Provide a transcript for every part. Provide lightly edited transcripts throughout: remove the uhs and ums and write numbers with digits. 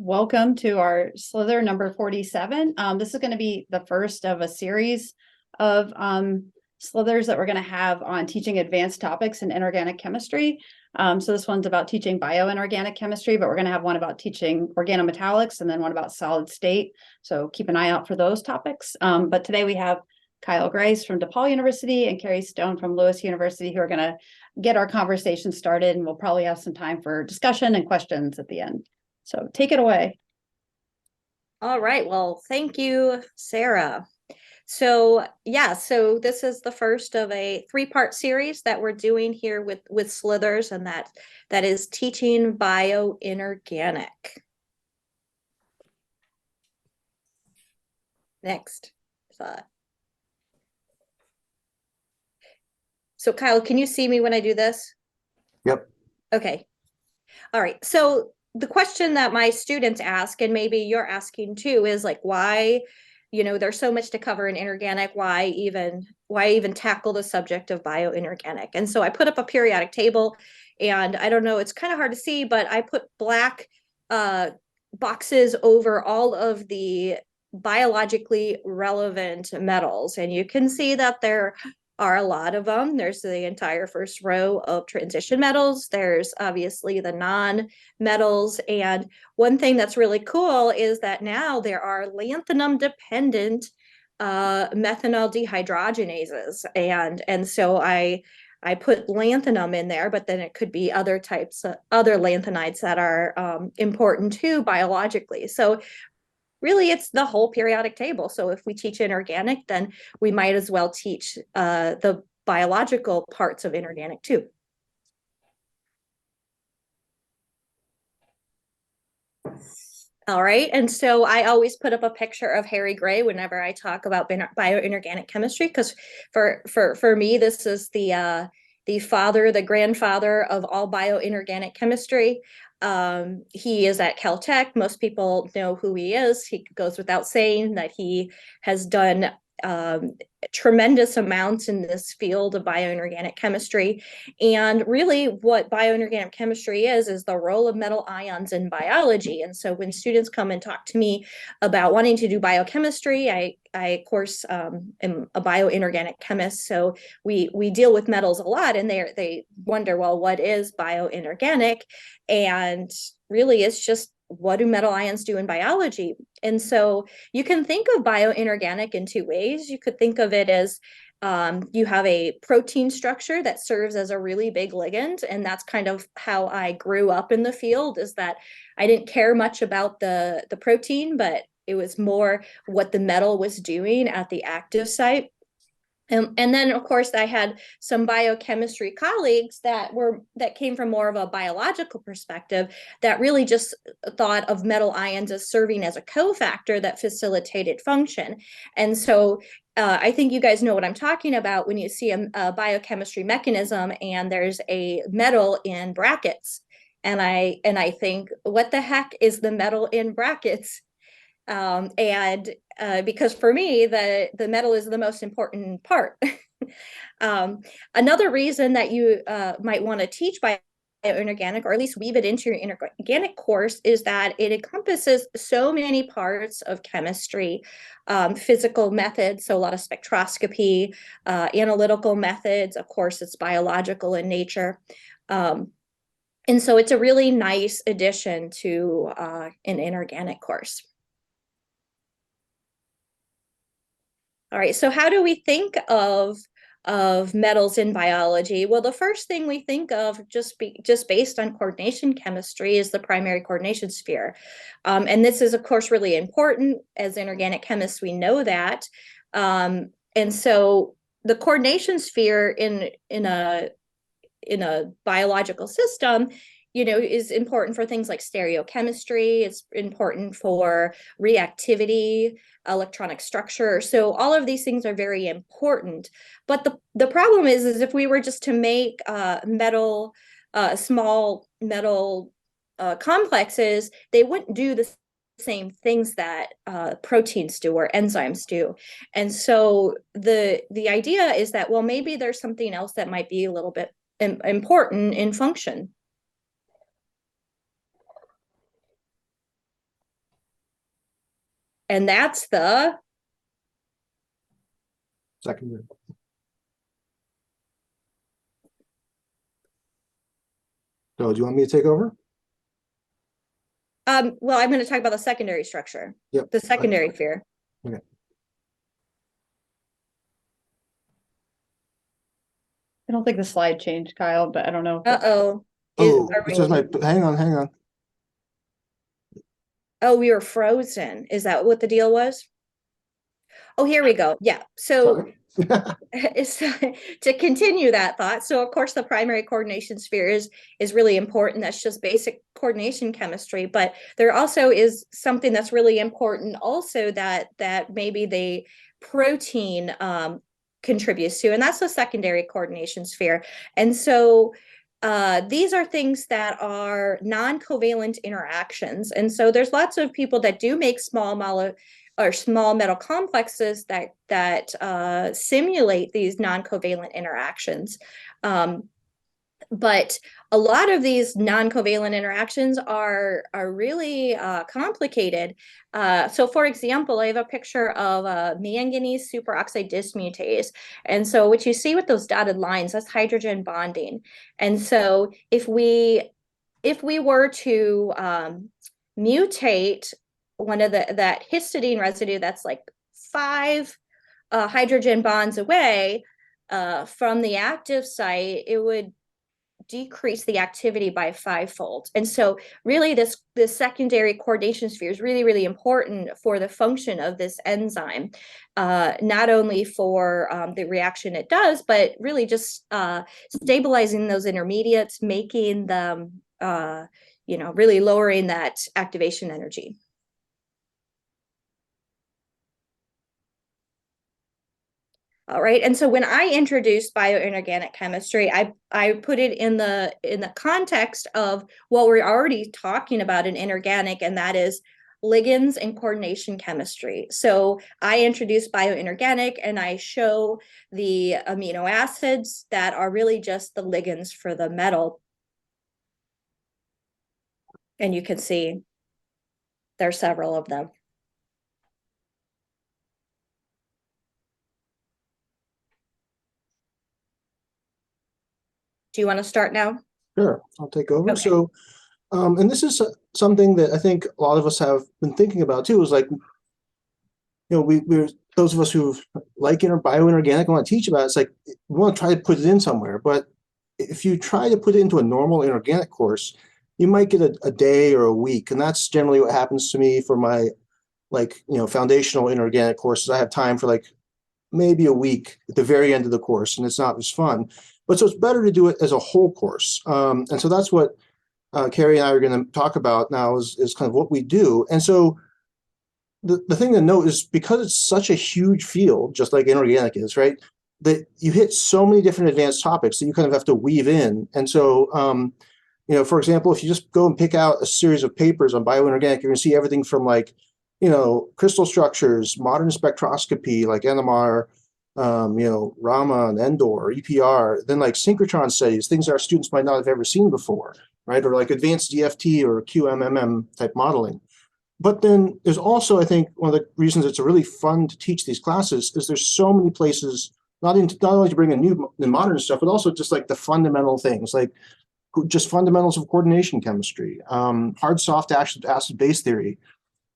Welcome to our SLiTHER number 47. This is going to be the first of a series of SLiTHERs that we're going to have on teaching advanced topics in inorganic chemistry. So this one's about teaching bioinorganic chemistry, but we're going to have one about teaching organometallics and then one about solid state. So keep an eye out for those topics. But today we have Kyle Grice from DePaul University and Carrie Stone from Lewis University who are going to get our conversation started, and we'll probably have some time for discussion and questions at the end. So take it away. All right. Well, thank you, Sarah. So this is the first of a three-part series that we're doing here with SLiTHERs, and that is teaching bioinorganic. Next. So Kyle, can you see me when I do this? Yep. Okay. All right. So the question that my students ask, and maybe you're asking too, is like, why, there's so much to cover in inorganic, why even tackle the subject of bioinorganic? And so I put up a periodic table, and I don't know, it's kind of hard to see, but I put black boxes over all of the biologically relevant metals, and you can see that there are a lot of them. There's the entire first row of transition metals. There's obviously the non-metals. And one thing that's really cool is that now there are lanthanum-dependent methanol dehydrogenases. And so I put lanthanum in there, but then it could be other types of other lanthanides that are important too biologically. So really, it's the whole periodic table. So if we teach inorganic, then we might as well teach the biological parts of inorganic too. All right, and so I always put up a picture of Harry Gray whenever I talk about bioinorganic chemistry, because for me, this is the grandfather of all bioinorganic chemistry. He is at Caltech. Most people know who he is. He goes without saying that he has done tremendous amounts in this field of bioinorganic chemistry. And really what bioinorganic chemistry is the role of metal ions in biology. And so when students come and talk to me about wanting to do biochemistry, I of course am a bioinorganic chemist. So we deal with metals a lot, and they wonder, well, what is bioinorganic? And really it's just, what do metal ions do in biology? And so you can think of bioinorganic in two ways. You could think of it as you have a protein structure that serves as a really big ligand. And that's kind of how I grew up in the field, is that I didn't care much about the protein, but it was more what the metal was doing at the active site. And then, of course, I had some biochemistry colleagues that came from more of a biological perspective, that really just thought of metal ions as serving as a cofactor that facilitated function. And so I think you guys know what I'm talking about when you see a biochemistry mechanism and there's a metal in brackets. And I think, what the heck is the metal in brackets? Because for me, the metal is the most important part. Another reason that you might want to teach bioinorganic, or at least weave it into your inorganic course, is that it encompasses so many parts of chemistry, physical methods, so a lot of spectroscopy, analytical methods. Of course, it's biological in nature. And so it's a really nice addition to an inorganic course. All right, so how do we think of metals in biology? Well, the first thing we think of, just based on coordination chemistry, is the primary coordination sphere. And this is, of course, really important. As inorganic chemists, we know that. And so the coordination sphere in a biological system, is important for things like stereochemistry. It's important for reactivity, electronic structure. So all of these things are very important. But the problem is if we were just to make small metal complexes, they wouldn't do the same things that proteins do or enzymes do. And so the idea is that, well, maybe there's something else that might be a little bit important in function. And that's the secondary. So do you want me to take over? well, I'm going to talk about the secondary structure. Yep. The secondary fear. Okay. I don't think the slide changed, Kyle, but I don't know. Uh-oh. Oh, it says hang on. Oh, we were frozen. Is that what the deal was? Oh, here we go. Yeah. So to continue that thought, so of course the primary coordination sphere is really important. That's just basic coordination chemistry, but there also is something that's really important also that maybe the protein contributes to, and that's the secondary coordination sphere. And so these are things that are non-covalent interactions. And so there's lots of people that do make small metal complexes that simulate these non-covalent interactions. But a lot of these non-covalent interactions are really complicated. So for example, I have a picture of a manganese superoxide dismutase. And so what you see with those dotted lines, that's hydrogen bonding. And so if we were to mutate one of that histidine residue that's like 5 hydrogen bonds away from the active site, it would decrease the activity by 5-fold. And so really this secondary coordination sphere is really, really important for the function of this enzyme, not only for the reaction it does, but really just stabilizing those intermediates, making them, really lowering that activation energy. All right. And so when I introduced bioinorganic chemistry, I put it in the context of what we're already talking about in inorganic, and that is ligands and coordination chemistry. So I introduce bioinorganic and I show the amino acids that are really just the ligands for the metal. And you can see there's several of them. Do you want to start now? Sure, I'll take over. Okay. So, and this is something that I think a lot of us have been thinking about too, is like, we're those of us who like bioinorganic want to teach about it, it's like, we want to try to put it in somewhere. But if you try to put it into a normal inorganic course, you might get a day or a week. And that's generally what happens to me for my, foundational inorganic courses. I have time for like maybe a week at the very end of the course, and it's not as fun. But so it's better to do it as a whole course. And so that's what Carrie and I are going to talk about now is kind of what we do. And so the thing to note is, because it's such a huge field, just like inorganic is, right, that you hit so many different advanced topics that you kind of have to weave in. And so, for example, if you just go and pick out a series of papers on bioinorganic, you're going to see everything from like, crystal structures, modern spectroscopy, like NMR, Raman, Endor, EPR, then like synchrotron studies, things our students might not have ever seen before, right? Or like advanced DFT or QMMM type modeling. But then there's also, I think, one of the reasons it's really fun to teach these classes is there's so many places, not only to bring in new and modern stuff, but also just like the fundamental things, like just fundamentals of coordination chemistry, hard, soft, acid base theory,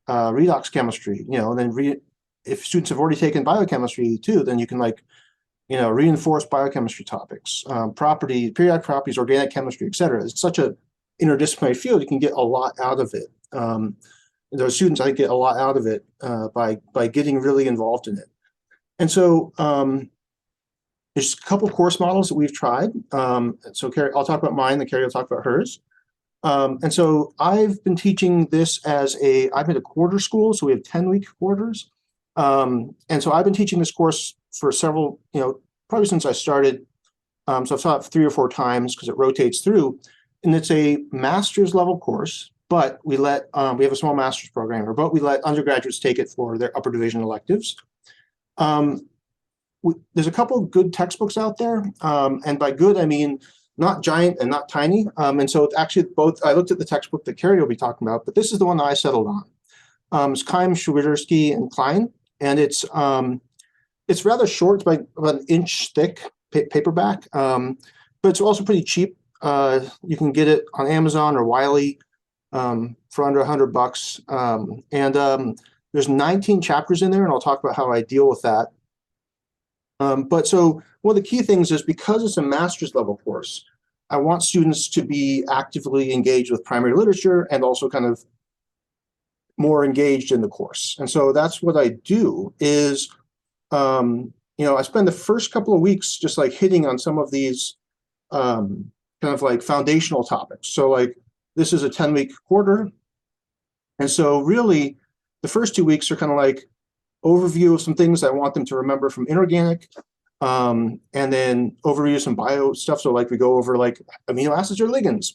redox chemistry, and then if students have already taken biochemistry too, then you can reinforce biochemistry topics, periodic properties, organic chemistry, et cetera. It's such a interdisciplinary field, you can get a lot out of it. Those students, I think, get a lot out of it by getting really involved in it. And so there's a couple course models that we've tried. So Carrie, I'll talk about mine, then Carrie will talk about hers. And so I've been teaching this I'm at a quarter school, so we have 10-week quarters. And so I've been teaching this course for several, probably since I started. So I've taught it 3 or 4 times because it rotates through. And it's a master's level course, but we have a small master's program, but we let undergraduates take it for their upper division electives. There's a couple good textbooks out there. And by good, I mean not giant and not tiny. And so it's actually both. I looked at the textbook that Carrie will be talking about, but this is the one that I settled on. It's Keim, Swiderski, and Klein, and it's rather short. It's like about an inch thick paperback, but it's also pretty cheap. You can get it on Amazon or Wiley for under $100. There's 19 chapters in there, and I'll talk about how I deal with that. But so one of the key things is, because it's a master's level course, I want students to be actively engaged with primary literature and also kind of more engaged in the course. And so that's what I do is, I spend the first couple of weeks just like hitting on some of these kind of like foundational topics. So like this is a 10-week quarter. And so really the first 2 weeks are kind of like overview of some things I want them to remember from inorganic, and then overview some bio stuff. So like we go over like amino acids or ligands,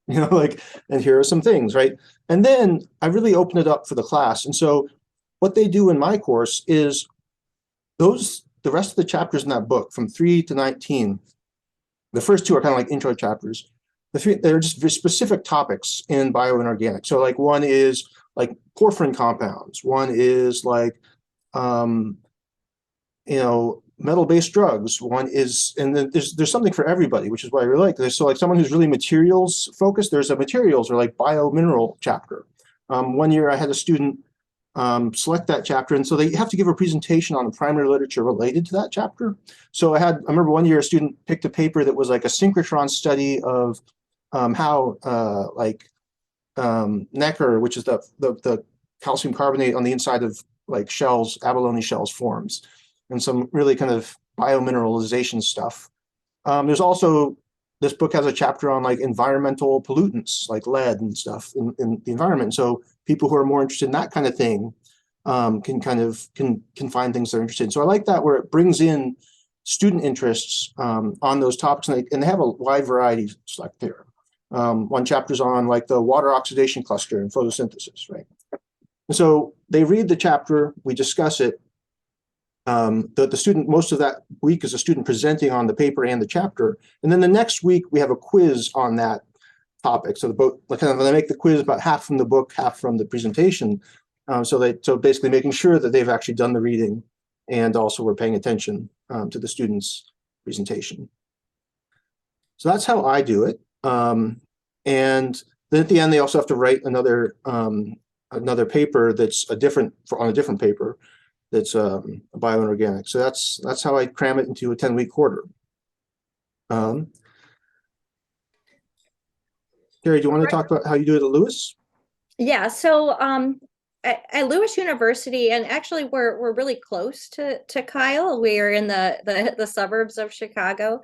like, and here are some things, right? And then I really open it up for the class. And so what they do in my course is the rest of the chapters in that book from 3 to 19, the first 2 are kind of like intro chapters. The 3, they're just very specific topics in bioinorganic. So like one is like porphyrin compounds. One is like, metal-based drugs. One is, and then there's something for everybody, which is what I really like. So like someone who's really materials focused, there's a materials or like biomineral chapter. One year I had a student select that chapter, and so they have to give a presentation on the primary literature related to that chapter. So I remember one year a student picked a paper that was like a synchrotron study of how nacre, which is the calcium carbonate on the inside of like shells, abalone shells, forms, and some really kind of biomineralization stuff. There's also, this book has a chapter on like environmental pollutants, like lead and stuff in the environment. So people who are more interested in that kind of thing can find things they're interested in. So I like that, where it brings in student interests on those topics, and they have a wide variety select there. One chapter's on like the water oxidation cluster and photosynthesis, right? And so they read the chapter, we discuss it. The student, most of that week is a student presenting on the paper and the chapter. And then the next week we have a quiz on that topic. So they make the quiz about half from the book, half from the presentation. So basically making sure that they've actually done the reading and also we're paying attention to the student's presentation. So that's how I do it. And then at the end, they also have to write another paper that's on a different paper that's bioinorganic. So that's how I cram it into a 10-week quarter. Carrie, do you want to talk about how you do it at Lewis? Yeah, so at Lewis University, and actually we're really close to Kyle. We're in the suburbs of Chicago.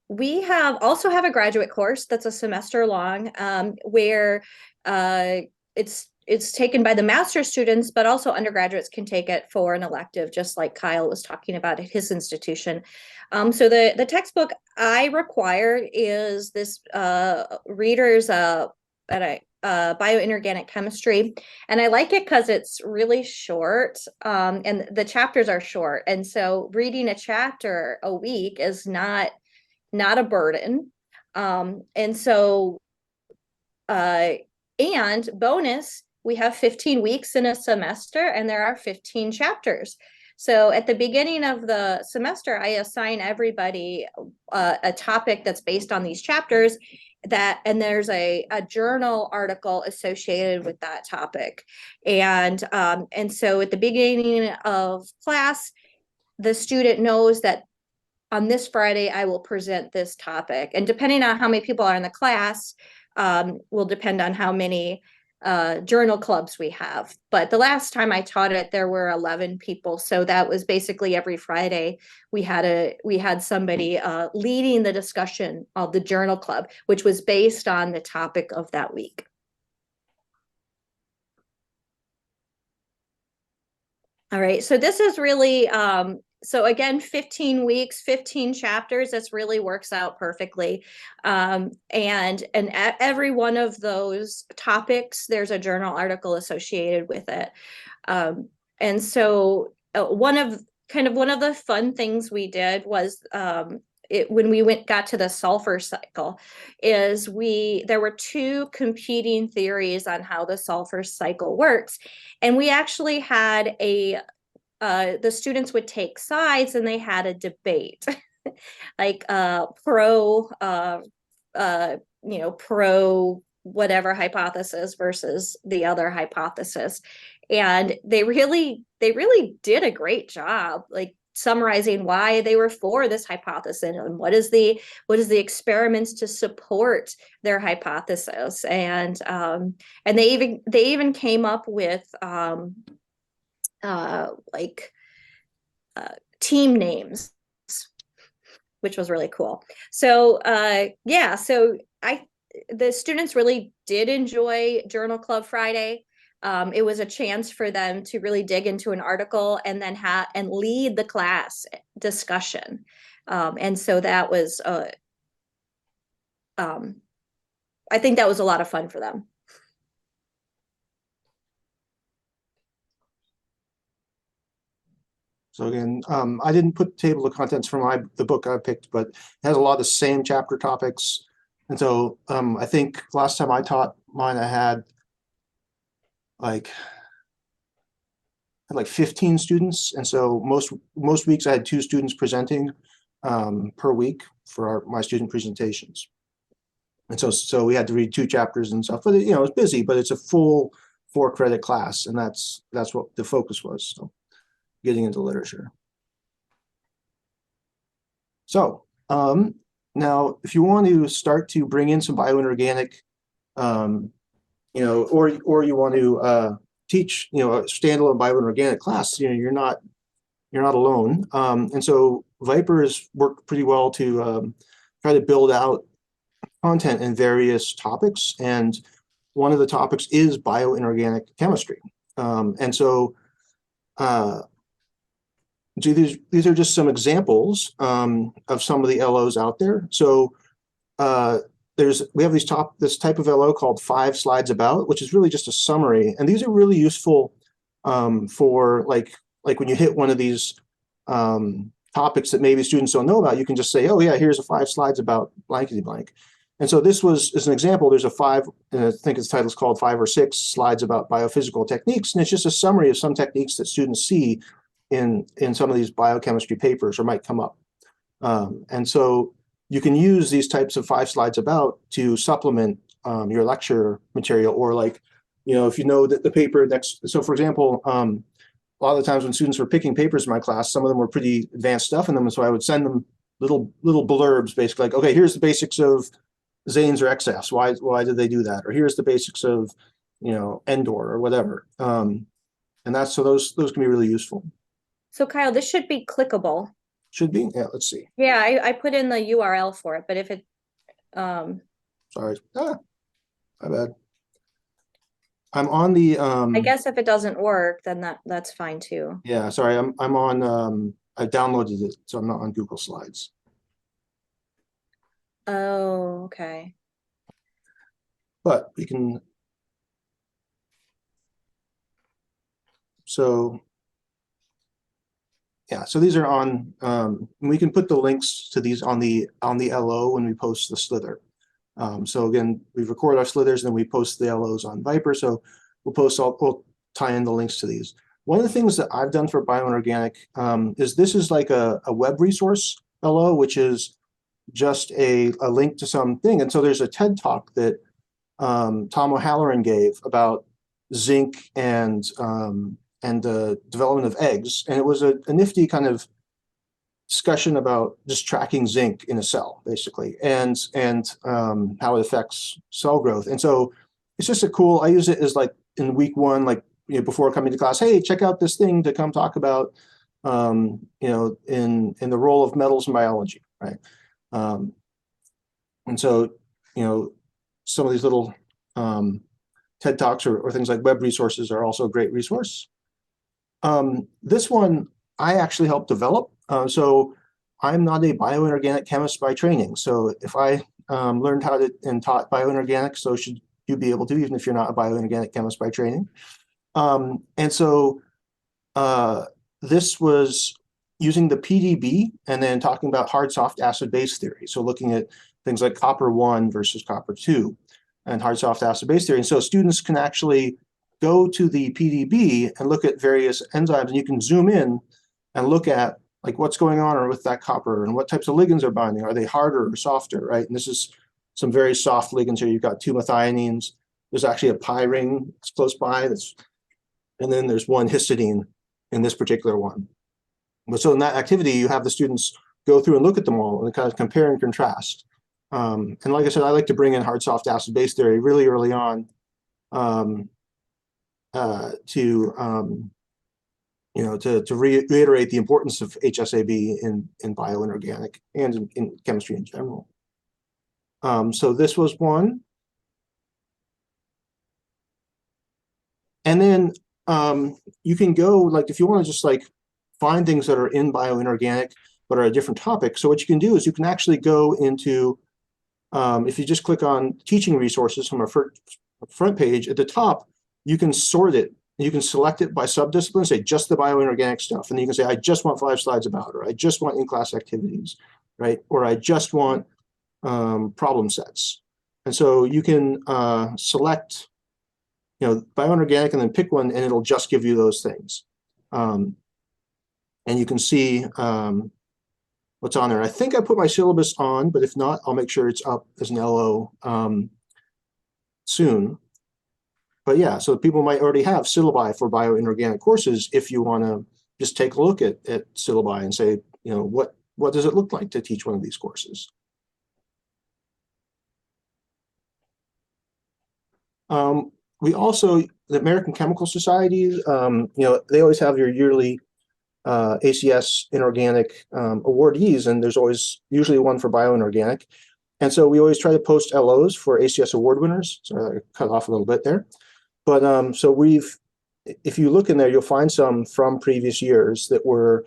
We also have a graduate course that's a semester long, where it's taken by the master's students, but also undergraduates can take it for an elective, just like Kyle was talking about at his institution. So the textbook I require is this reader's bioinorganic chemistry. And I like it because it's really short, and the chapters are short. And so reading a chapter a week is not a burden. And bonus, we have 15 weeks in a semester and there are 15 chapters. So at the beginning of the semester, I assign everybody a topic that's based on these chapters, and there's a journal article associated with that topic. And so at the beginning of class, the student knows that on this Friday, I will present this topic. And depending on how many people are in the class, will depend on how many journal clubs we have. But the last time I taught it, there were 11 people. So that was basically every Friday we had somebody leading the discussion of the journal club, which was based on the topic of that week. All right, so this is really, so again, 15 weeks, 15 chapters, this really works out perfectly. And at every one of those topics, there's a journal article associated with it. And so one of the fun things we did was when we got to the sulfur cycle, is there were two competing theories on how the sulfur cycle works, and we actually had the students would take sides and they had a debate, like pro whatever hypothesis versus the other hypothesis, and they really did a great job, like summarizing why they were for this hypothesis and what is the experiments to support their hypothesis, and they even came up with team names, which was really cool. So the students really did enjoy Journal Club Friday. It was a chance for them to really dig into an article and then lead the class discussion. And so that was, I think that was a lot of fun for them. So again, I didn't put table of contents for the book I picked, but it has a lot of the same chapter topics. And so I think last time I taught mine, I had like 15 students. And so most weeks I had 2 students presenting per week for my student presentations. And so we had to read 2 chapters and stuff, but it was busy, but it's a full 4-credit class. And that's what the focus was. So getting into literature. So now if you want to start to bring in some bioinorganic, or you want to teach, a standalone bioinorganic class, you're not alone. And so Viper has worked pretty well to try to build out content in various topics. And one of the topics is bioinorganic chemistry. And so these are just some examples of some of the LOs out there. So we have this type of LO called 5 slides about, which is really just a summary. And these are really useful for like when you hit one of these topics that maybe students don't know about, you can just say, oh yeah, here's a 5 slides about blankety blank. And so this was, as an example, there's a 5, and I think its title is called 5 or 6 slides about biophysical techniques. And it's just a summary of some techniques that students see in some of these biochemistry papers or might come up. And so you can use these types of 5 slides about to supplement your lecture material, or if you know that the paper next. So for example, a lot of the times when students were picking papers in my class, some of them were pretty advanced stuff in them. And so I would send them little blurbs, basically like, okay, here's the basics of Zanes or XFs. Why did they do that? Or here's the basics of, Endor or whatever. And those can be really useful. So Kyle, this should be clickable. Should be? Yeah, let's see. Yeah, I put in the URL for it, but if it sorry. My bad. I'm on the I guess if it doesn't work, then that's fine too. Yeah, sorry. I'm on I downloaded it, so I'm not on Google Slides. Oh, okay. But we can yeah, so these are on, we can put the links to these on the LO when we post the SLiTHER. So again, we record our SLiTHERs and then we post the LOs on Viper. So we'll tie in the links to these. One of the things that I've done for Bioinorganic is this is like a web resource LO, which is just a link to something. And so there's a TED talk that Tom O'Halloran gave about zinc and the development of eggs. And it was a nifty kind of discussion about just tracking zinc in a cell, basically, and how it affects cell growth. And so it's just I use it as like in week 1, before coming to class, hey, check out this thing to come talk about, in the role of metals in biology, right? And so, some of these little TED Talks or things like web resources are also a great resource. This one I actually helped develop. So I'm not a bioinorganic chemist by training. So if I learned how to and taught bioinorganics, so should you be able to, even if you're not a bioinorganic chemist by training. And so this was using the PDB and then talking about hard soft acid base theory. So looking at things like copper 1 versus copper 2 and hard soft acid base theory. And so students can actually go to the PDB and look at various enzymes, and you can zoom in and look at like what's going on with that copper and what types of ligands are binding. Are they harder or softer, right? And this is some very soft ligands here. You've got 2 methionines. There's actually a pi ring that's close by. And then there's 1 histidine in this particular one. But so in that activity, you have the students go through and look at them all and kind of compare and contrast. And like I said, I like to bring in hard soft acid base theory really early on to reiterate the importance of HSAB in bioinorganic and in chemistry in general. So this was one. And then you can go, like, if you want to just like find things that are in bioinorganic but are a different topic. So what you can do is you can actually go into, if you just click on teaching resources from a front page, at the top, you can sort it. You can select it by subdiscipline, say just the bioinorganic stuff. And then you can say, I just want 5 slides about it, or I just want in-class activities, right? Or I just want problem sets. And so you can select, bioinorganic and then pick one, and it'll just give you those things. And you can see what's on there. I think I put my syllabus on, but if not, I'll make sure it's up as an LO soon. But yeah, so people might already have syllabi for bioinorganic courses if you want to just take a look at syllabi and say, what does it look like to teach one of these courses? We also, the American Chemical Society, they always have your yearly ACS inorganic awardees, and there's always usually one for bioinorganic. And so we always try to post LOs for ACS award winners. So I cut off a little bit there. But so if you look in there, you'll find some from previous years that were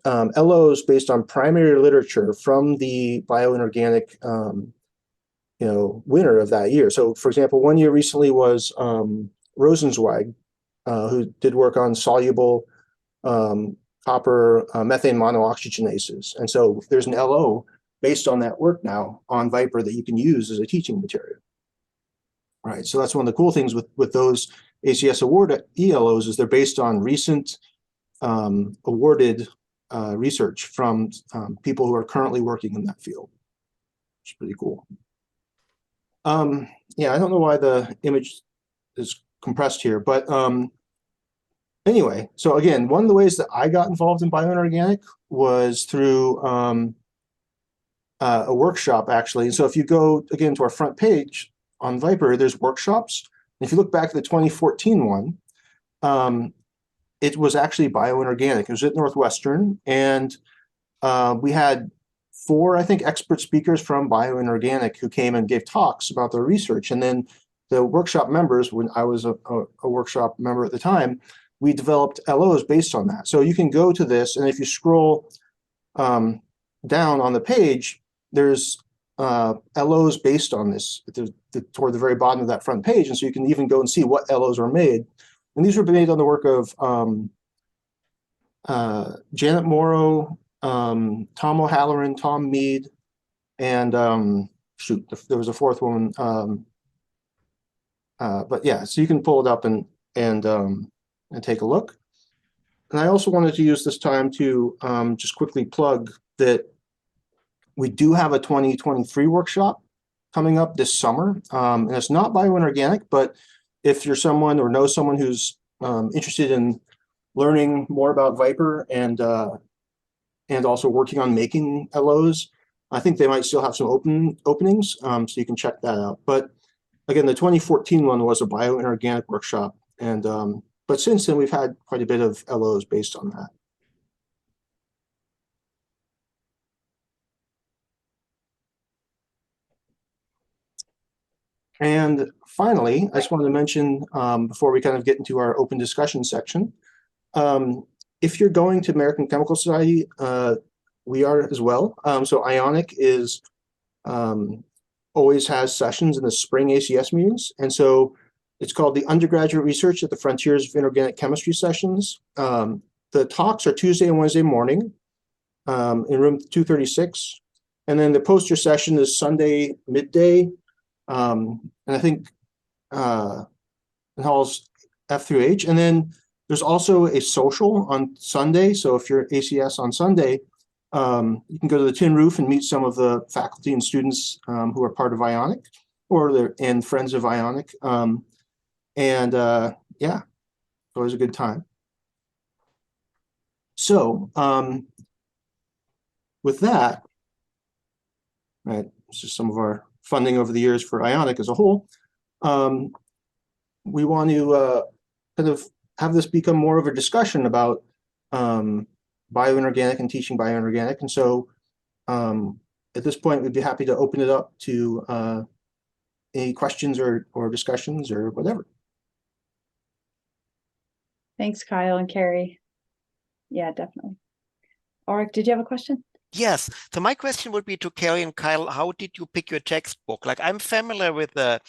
LOs based on primary literature from the bioinorganic winner of that year. So for example, one year recently was Rosenzweig, who did work on soluble copper methane monooxygenases. And so there's an LO based on that work now on Viper that you can use as a teaching material. Right, so that's one of the cool things with those ACS award ELOs is they're based on recent awarded research from people who are currently working in that field, which is pretty cool. Yeah, I don't know why the image is compressed here, but anyway, so again, one of the ways that I got involved in bioinorganic was through a workshop, actually. And so if you go again to our front page on Viper, there's workshops. And if you look back at the 2014 one, it was actually bioinorganic. It was at Northwestern, and we had 4, I think, expert speakers from bioinorganic who came and gave talks about their research. And then the workshop members, when I was a workshop member at the time, we developed LOs based on that. So you can go to this, and if you scroll down on the page, there's LOs based on this toward the very bottom of that front page. And so you can even go and see what LOs were made. And these were made on the work of Janet Morrow, Tom O'Halloran, Tom Mead, and there was a 4th woman. But yeah, so you can pull it up and take a look. And I also wanted to use this time to just quickly plug that we do have a 2023 workshop coming up this summer. And it's not bioinorganic, but if you're someone or know someone who's interested in learning more about Viper and also working on making LOs, I think they might still have some openings, so you can check that out. But again, the 2014 one was a bioinorganic workshop, and but since then we've had quite a bit of LOs based on that. And finally, I just wanted to mention before we kind of get into our open discussion section, if you're going to American Chemical Society, we are as well. So IONiC is always has sessions in the spring ACS meetings. And so it's called the Undergraduate Research at the Frontiers of Inorganic Chemistry sessions. the talks are Tuesday and Wednesday morning in room 236. And then the poster session is Sunday midday. And I think in halls F through H. And then there's also a social on Sunday. So if you're ACS on Sunday, you can go to the tin roof and meet some of the faculty and students who are part of IONiC and friends of IONiC. Yeah, it's always a good time. So with that, right, this is some of our funding over the years for IONiC as a whole. We want to kind of have this become more of a discussion about bioinorganic and teaching bioinorganic. And so at this point, we'd be happy to open it up to any questions or discussions or whatever. Thanks, Kyle and Carrie. Yeah, definitely. Auric, did you have a question? Yes. So my question would be to Carrie and Kyle, how did you pick your textbook? Like, I'm familiar with the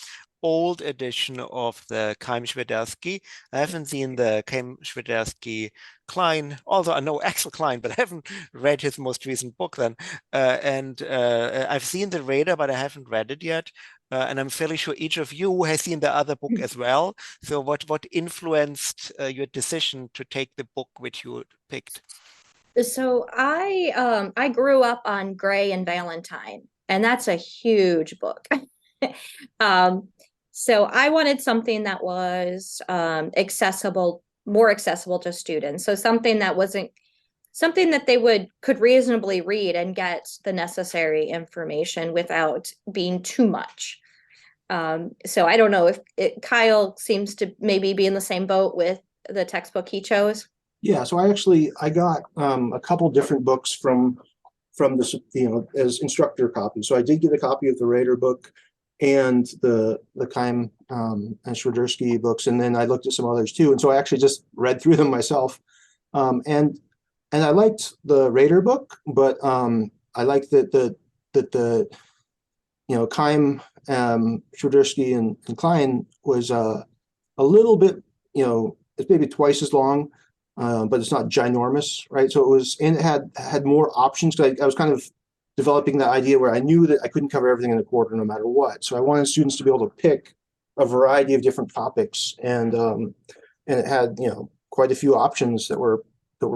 old edition of the Keim-Swiderski. I haven't seen the Keim-Swiderski Klein, although I know Axel Klein, but I haven't read his most recent book then. I've seen the Radar, but I haven't read it yet. And I'm fairly sure each of you has seen the other book as well. So what influenced your decision to take the book which you picked? So I grew up on Gray and Valentine, and that's a huge book. So I wanted something that was more accessible to students. So something that they could reasonably read and get the necessary information without being too much. So I don't know if Kyle seems to maybe be in the same boat with the textbook he chose. Yeah, so I got a couple different books from this, as instructor copies. So I did get a copy of the Radar book and the Keim and Swiderski books, and then I looked at some others too. And so I actually just read through them myself. And I liked the Radar book, but I liked that the Keim, Swiderski and Klein was a little bit, it's maybe twice as long. But it's not ginormous, right? So it had more options. I was kind of developing that idea where I knew that I couldn't cover everything in a quarter no matter what. So I wanted students to be able to pick a variety of different topics, and it had quite a few options that were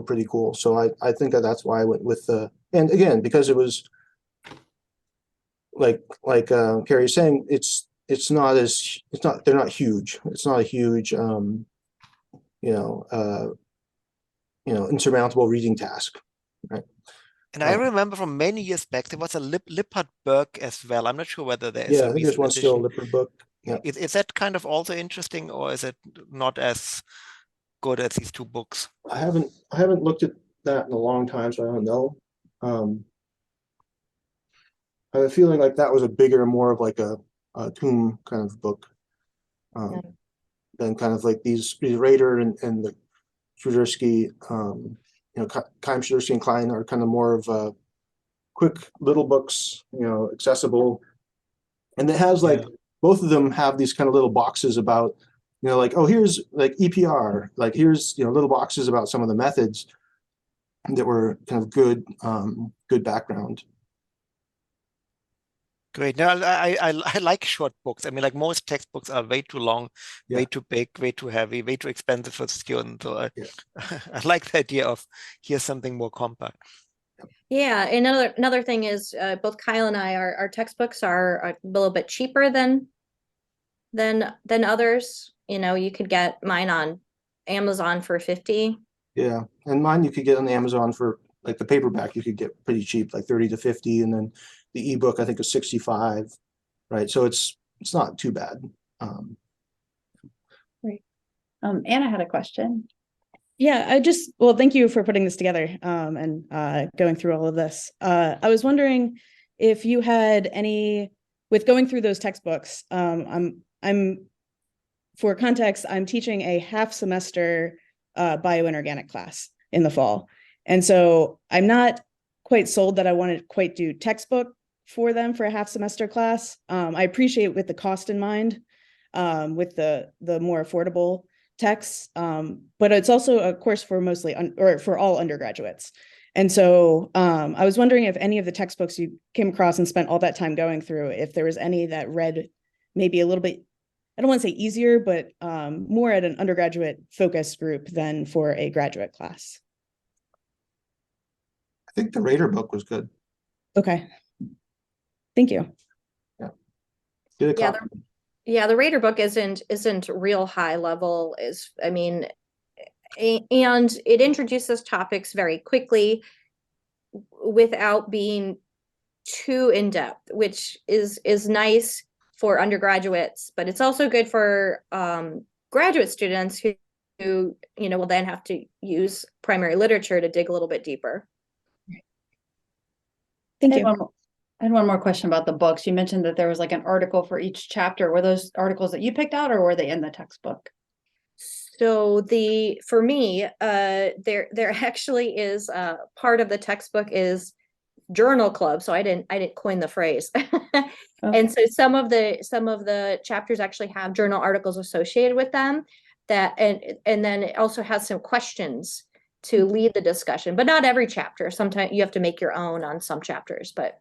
pretty cool. So I think that's why I went with and again, because it was like Carrie's saying, they're not huge. It's not a huge insurmountable reading task, right? And I remember from many years back, there was a Lippert book as well. I'm not sure whether there is I a think there's one edition. still, a Lippert book. Yeah. Is that kind of also interesting, or is it not as good as these two books? I haven't looked at that in a long time, so I don't know. I have a feeling like that was a bigger, more of like a tomb kind of book than kind of like these Radar and the Swiderski, Keim, Swiderski, and Klein are kind of more of quick little books, accessible. And it has both of them have these kind of little boxes about, like, oh, here's like EPR, like here's, little boxes about some of the methods that were kind of good background. Great. Now I like short books. I mean, like most textbooks are way too long, way too big, way too heavy, way too expensive for the student. So I like the idea of here's something more compact. Yeah, another thing is both Kyle and I, our textbooks are a little bit cheaper than others. You could get mine on Amazon for $50. Yeah, and mine you could get on Amazon for, like, the paperback you could get pretty cheap, like $30 to $50, and then the ebook I think is $65, right? So it's not too bad. Great. Anna had a question. Yeah, thank you for putting this together and going through all of this. I was wondering if you had with going through those textbooks. I'm for context, I'm teaching a half semester bioinorganic class in the fall. And so I'm not quite sold that I want to quite do textbook for them for a half semester class. I appreciate with the cost in mind, with the more affordable texts, but it's also a course for mostly or for all undergraduates. And so I was wondering if any of the textbooks you came across and spent all that time going through, if there was any that read maybe a little bit, I don't want to say easier, but more at an undergraduate focus group than for a graduate class. I think the Rader book was good. Okay. Thank you. Did Yeah, the Rader book isn't real high level, and it introduces topics very quickly without being too in-depth, which is nice for undergraduates, but it's also good for graduate students who will then have to use primary literature to dig a little bit deeper. Thank I had you. I had one more question about the books. You mentioned that there was like an article for each chapter. Were those articles that you picked out, or were they in the textbook? So for me, there actually is part of the textbook is journal club. So I didn't coin the phrase. And so some of the chapters actually have journal articles associated with them and then it also has some questions to lead the discussion, but not every chapter. Sometimes you have to make your own on some chapters, but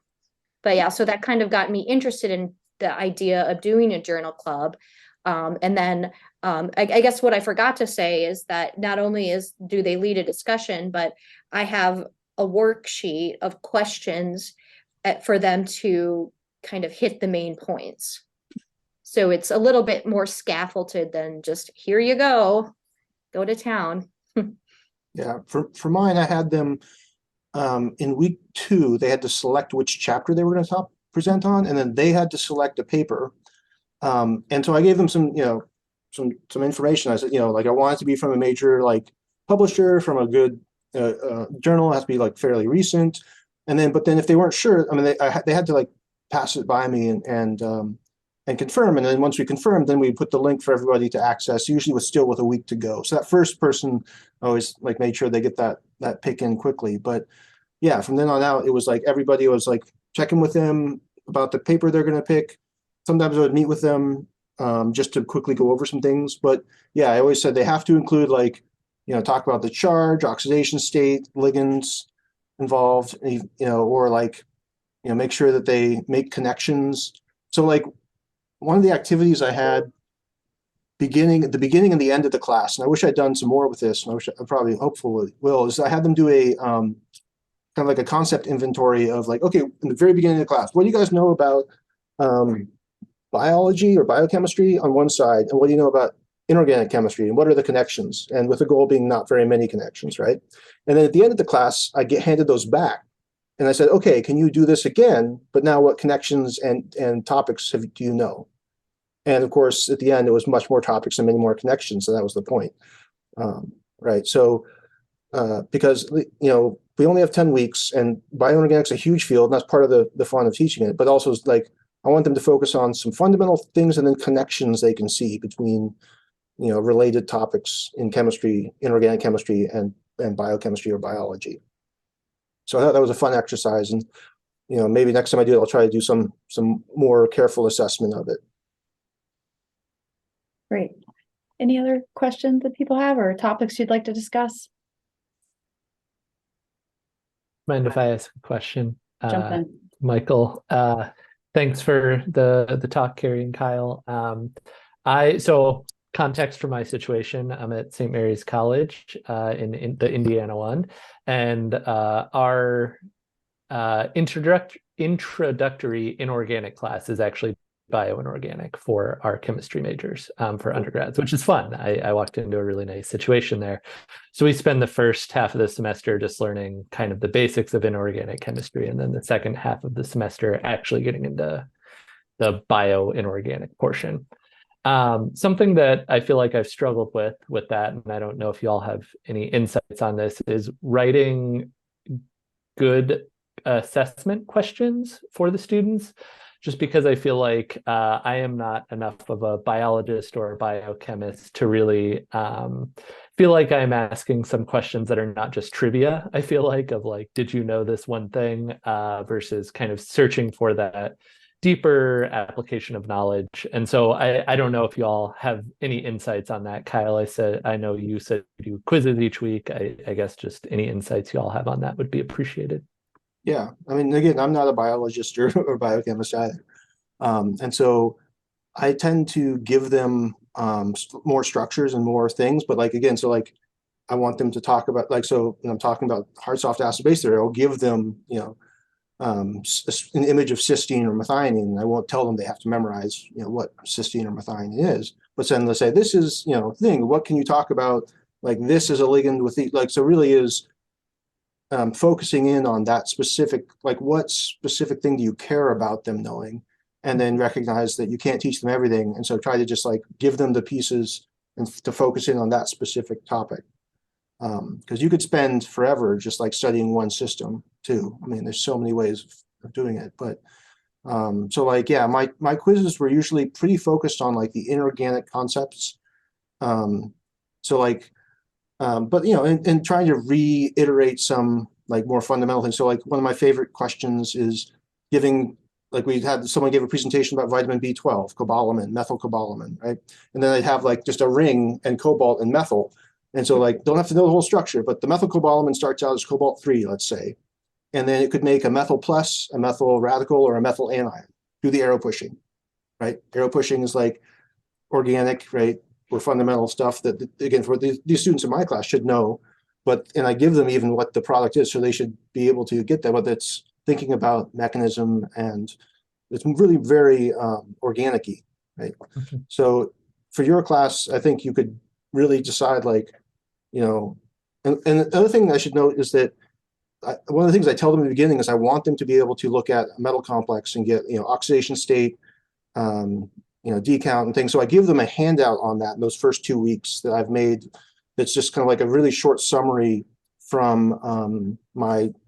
yeah, so that kind of got me interested in the idea of doing a journal club. And then I guess what I forgot to say is that not only do they lead a discussion, but I have a worksheet of questions for them to kind of hit the main points. So it's a little bit more scaffolded than just, here you go to town. Yeah, for mine, I had them in week 2, they had to select which chapter they were going to present on, and then they had to select a paper. And so I gave them some information. I said, like I want it to be from a major like publisher, from a good journal. It has to be like fairly recent. But then if they weren't sure, I mean, they had to like pass it by me and confirm. And then once we confirmed, then we put the link for everybody to access, usually with a week to go. So that first person always like made sure they get that pick in quickly. But yeah, from then on out, it was like everybody was like checking with them about the paper they're going to pick. Sometimes I would meet with them just to quickly go over some things. But yeah, I always said they have to include like, talk about the charge, oxidation state, ligands involved, or like, make sure that they make connections. So like one of the activities I had at the beginning and the end of the class, and I wish I'd done some more with this, and I probably hopefully will, is I had them do a kind of like a concept inventory of like, okay, in the very beginning of the class, what do you guys know about biology or biochemistry on one side, and what do you know about inorganic chemistry, and what are the connections? And with the goal being not very many connections, right? And then at the end of the class, I get handed those back. And I said, okay, can you do this again? But now what connections and topics do you know? And of course, at the end, it was much more topics and many more connections. So that was the point, right? So because, we only have 10 weeks, and bioinorganics is a huge field, and that's part of the fun of teaching it. But also, it's like, I want them to focus on some fundamental things and then connections they can see between, related topics in chemistry, inorganic chemistry, and biochemistry or biology. So I thought that was a fun exercise, and maybe next time I do it, I'll try to do some more careful assessment of it. Great. Any other questions that people have or topics you'd like to discuss? Mind if I ask a question? Jump in. Michael, thanks for the talk, Carrie and Kyle. So context for my situation, I'm at St. Mary's College in the Indiana one, and our introductory inorganic class is actually bioinorganic for our chemistry majors for undergrads, which is fun. I walked into a really nice situation there. So we spend the first half of the semester just learning kind of the basics of inorganic chemistry, and then the second half of the semester actually getting into the bioinorganic portion. Something that I feel like I've struggled with that, and I don't know if you all have any insights on this, is writing good assessment questions for the students, just because I feel like I am not enough of a biologist or a biochemist to really feel like I'm asking some questions that are not just trivia. I feel like, of like, did you know this one thing, versus kind of searching for that deeper application of knowledge. And so I don't know if you all have any insights on that. Kyle, I know you said you do quizzes each week. I guess just any insights you all have on that would be appreciated. Yeah, I mean, again, I'm not a biologist or biochemist either. And so I tend to give them more structures and more things, but like, again, so like I want them to talk about, like, so when I'm talking about hard, soft, acid, base theory, I'll give them, you know, an image of cysteine or methionine. I won't tell them they have to memorize, you know, what cysteine or methionine is, but then they'll say, this is, you know, thing, what can you talk about? Like, this is a ligand with the, like, so really is focusing in on that specific, like, what specific thing do you care about them knowing? And then recognize that you can't teach them everything. And so try to just like give them the pieces and to focus in on that specific topic. Because you could spend forever just like studying one system too. I mean, there's so many ways of doing it, but so like, yeah, my quizzes were usually pretty focused on like the inorganic concepts. So like, but you know, and trying to reiterate some like more fundamental things. So like one of my favorite questions is giving, like we had someone gave a presentation about vitamin B12, cobalamin, methylcobalamin, right? And then they'd have like just a ring and cobalt and methyl. And so like, don't have to know the whole structure, but the methylcobalamin starts out as cobalt 3, let's say. And then it could make a methyl plus, a methyl radical, or a methyl anion. Do the arrow pushing, right? Arrow pushing is like organic, right? Or fundamental stuff that, again, for these students in my class should know. But, and I give them even what the product is, so they should be able to get that, whether it's thinking about mechanism, and it's really very organic-y, right? Okay. So for your class, I think you could really decide, like, you know, and the other thing I should note is that one of the things I tell them in the beginning is I want them to be able to look at a metal complex and get, you know, oxidation state, you know, decount and things. So I give them a handout on that in those first 2 weeks that I've made. That's just kind of like a really short summary from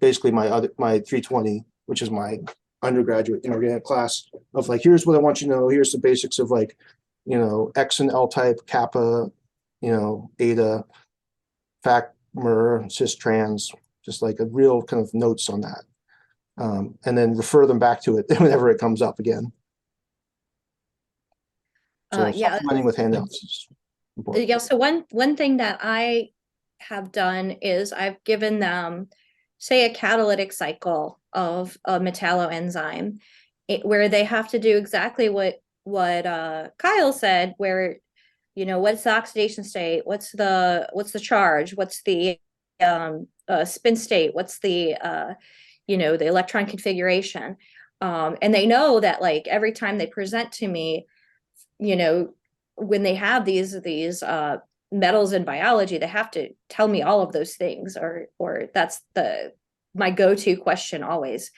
basically my 320, which is my undergraduate inorganic class, of like, here's what I want you to know. Here's the basics of like, you know, X and L type, kappa, you know, eta, fact, mer, cis, trans, just like a real kind of notes on that. And then refer them back to it whenever it comes up again. So Yeah. supplementing with handouts is important. Yeah, so one thing that I have done is I've given them, say, a catalytic cycle of a metalloenzyme, where they have to do exactly what Kyle said, where, you know, what's the oxidation state, what's the charge, what's the spin state, what's the you know, the electron configuration, and they know that like every time they present to me, you know, when they have these metals in biology, they have to tell me all of those things, or that's my go-to question always.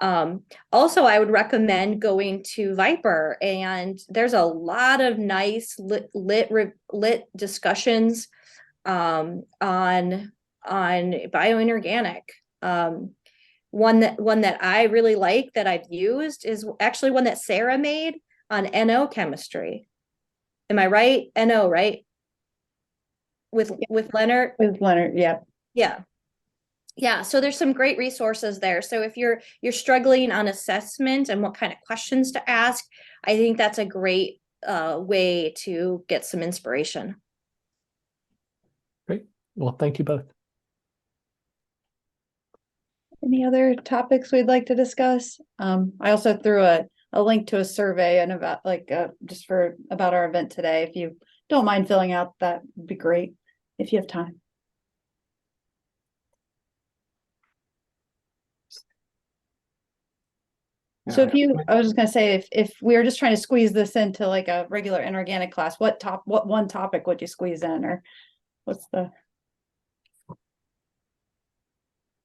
Also, I would recommend going to Viper, and there's a lot of nice lit discussions on bioinorganic. One that I really like that I've used is actually one that Sarah made on NO chemistry. Am I right? NO, right? With Leonard? With Leonard, yeah. Yeah, so there's some great resources there. So if you're struggling on assessment and what kind of questions to ask, I think that's a great way to get some inspiration. Great. Well, thank you both. Any other topics we'd like to discuss? I also threw a link to a survey and about like just about our event today. If you don't mind filling out, that would be great if you have time. So I was just gonna say, if we were just trying to squeeze this into like a regular inorganic class, what one topic would you squeeze in, or what's the?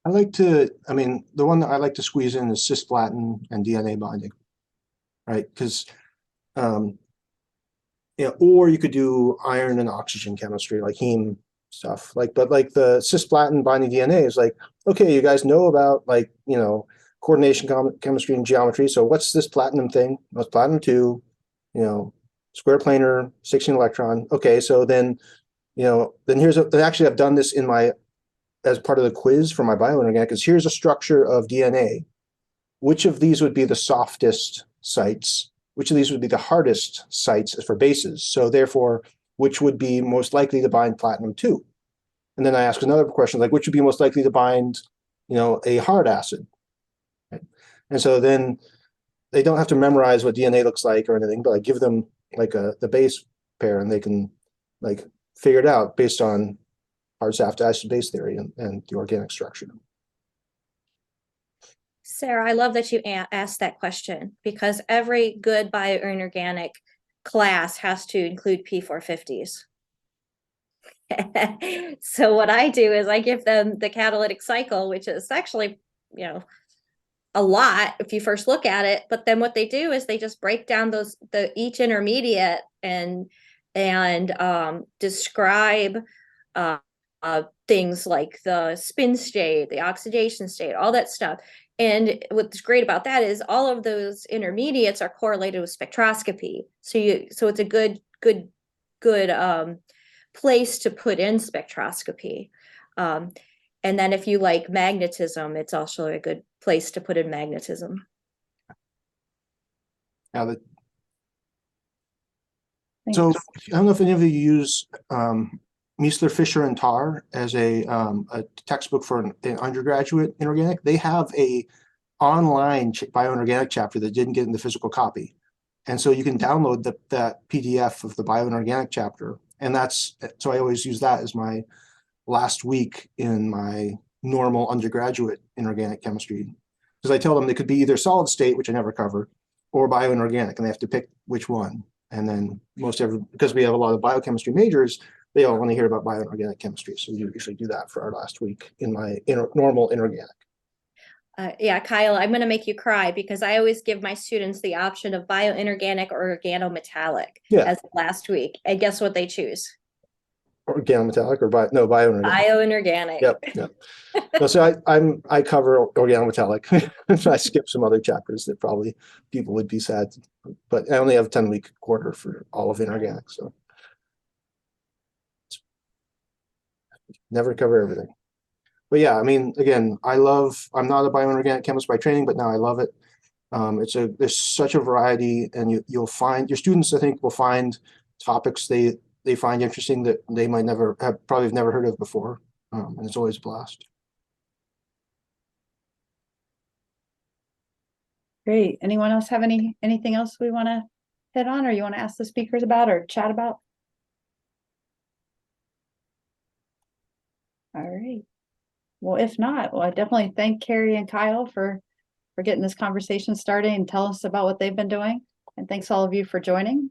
I mean, the one that I like to squeeze in is cisplatin and DNA binding, right? Because, yeah, or you could do iron and oxygen chemistry, like heme stuff, like, but like the cisplatin binding DNA is like, okay, you guys know about like, you know, coordination chemistry and geometry. So what's this platinum thing? What's platinum 2, you know, square planar, 16 electron. Okay, so then, you know, then actually I've done this as part of the quiz for my bioinorganic, is here's a structure of DNA. Which of these would be the softest sites, which of these would be the hardest sites for bases? So therefore, which would be most likely to bind platinum-2? And then I ask another question, like which would be most likely to bind, a hard acid? Right? And so then they don't have to memorize what DNA looks like or anything, but I give them like the base pair, and they can like figure it out based on hard soft acid base theory and the organic structure. Sarah, I love that you asked that question, because every good bioinorganic class has to include P450s. So what I do is I give them the catalytic cycle, which is actually, a lot if you first look at it. But then what they do is they just break down each intermediate and describe things like the spin state, the oxidation state, all that stuff. And what's great about that is all of those intermediates are correlated with spectroscopy. So it's a good place to put in spectroscopy. And then if you like magnetism, it's also a good place to put in magnetism. Now so I don't know if any of you use Miesler, Fisher, and Tarr as a textbook for an undergraduate inorganic. They have a online bioinorganic chapter that didn't get in the physical copy. And so you can download that PDF of the bioinorganic chapter. And so I always use that as my last week in my normal undergraduate inorganic chemistry. Because I tell them they could be either solid state, which I never cover, or bioinorganic, and they have to pick which one. And then because we have a lot of biochemistry majors, they all want to hear about bioinorganic chemistry. So we usually do that for our last week in my normal inorganic. Yeah, Kyle, I'm going to make you cry, because I always give my students the option of bioinorganic or organometallic as last week. And guess what they choose? Organometallic or bioinorganic. Bioinorganic. Yep. No, so I cover organometallic. I skip some other chapters that probably people would be sad, but I only have a 10-week quarter for all of inorganic, so never cover everything. But yeah, I mean, again, I'm not a bioinorganic chemist by training, but now I love it. There's such a variety, and you'll find your students, I think, will find topics they find interesting that they might probably have never heard of before. And it's always a blast. Great. Anyone else have anything else we want to hit on, or you want to ask the speakers about or chat about? All right. Well, if not, I definitely thank Carrie and Kyle for getting this conversation started and tell us about what they've been doing. And thanks all of you for joining.